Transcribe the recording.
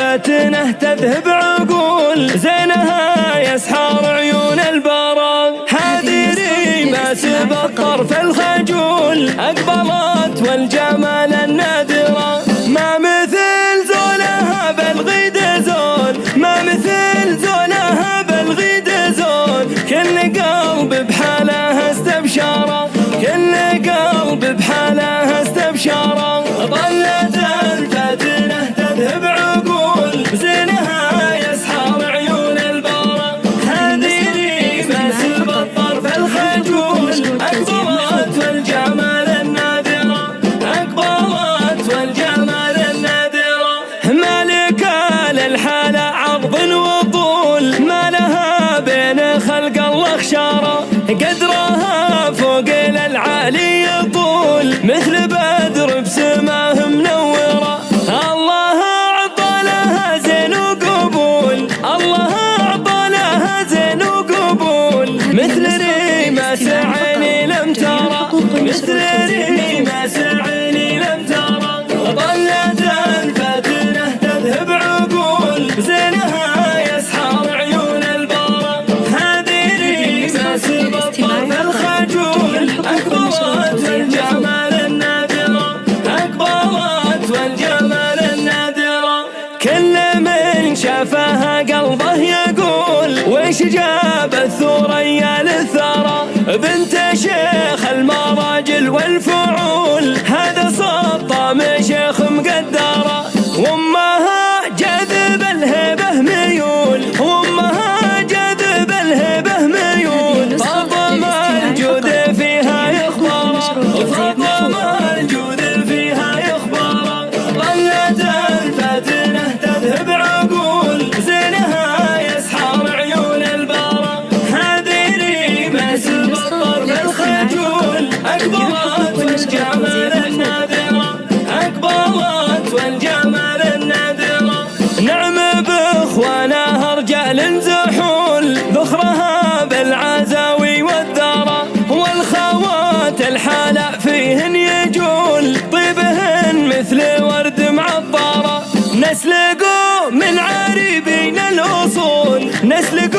فاتنه تذهب عقول، زينها يسحر عيون البرى. هذه ريمة بالطرف الخجول، أقبلت والجمال النادرة. ما مثل زولها بالغيد زول، ما مثل زولها بالغيد زول. كل قلب بحاله استبشاره، كل قلب بحاله استبشاره. ظلت الفاتنة تذهب عقول، زينها يسحر عيون البرى. هذه ريمة بالطرف الخجول، أقبلت والجمال النادرة، أقبلت والجمال النادرة. مالكة للحالة عرض وطول، ما لها بين خلق الله خشارة. قدرها فوق العالي يطول، مثل بدر بسماه منورة. الله أعطى لها زين وقبول، الله أعطى لها زين وقبول. مثل ريمة عيني لم ترى، مثل ريمة عيني لم ترى. ظلت الفاتنة تذهب عقول، زينها يسحر عيون البرى. هذه ريمة بالطرف الخجول، أقبلت والجمال النادرة، أقبلت والجمال النادرة. كل من شافها قلبه يقول، وش جاب الثريا للثرى. بنت شيخ المراجل والفعول، هذا سطام شيخ مقدرة. وامها جذب الهبه ميول، وامها جذب الهبه ميول. فاطمة الجود فيها يخبر، فاطمة الجود فيها يخبر. ظلت الفاتنة تذهب عقول، زينها يسحر عيون البرى. هذه ريمة بالطرف الخجول، أقبلت والجمال النادرة، أقبلت والجمال النادرة. نعم بإخوانها رجال زحول، ذخرها بالعزاوي والذرى. والخوات الحالة فيهن يجول، طيبهن مثل ورد معطرة. نسلقوا من عاربين الأصول، نسلقوا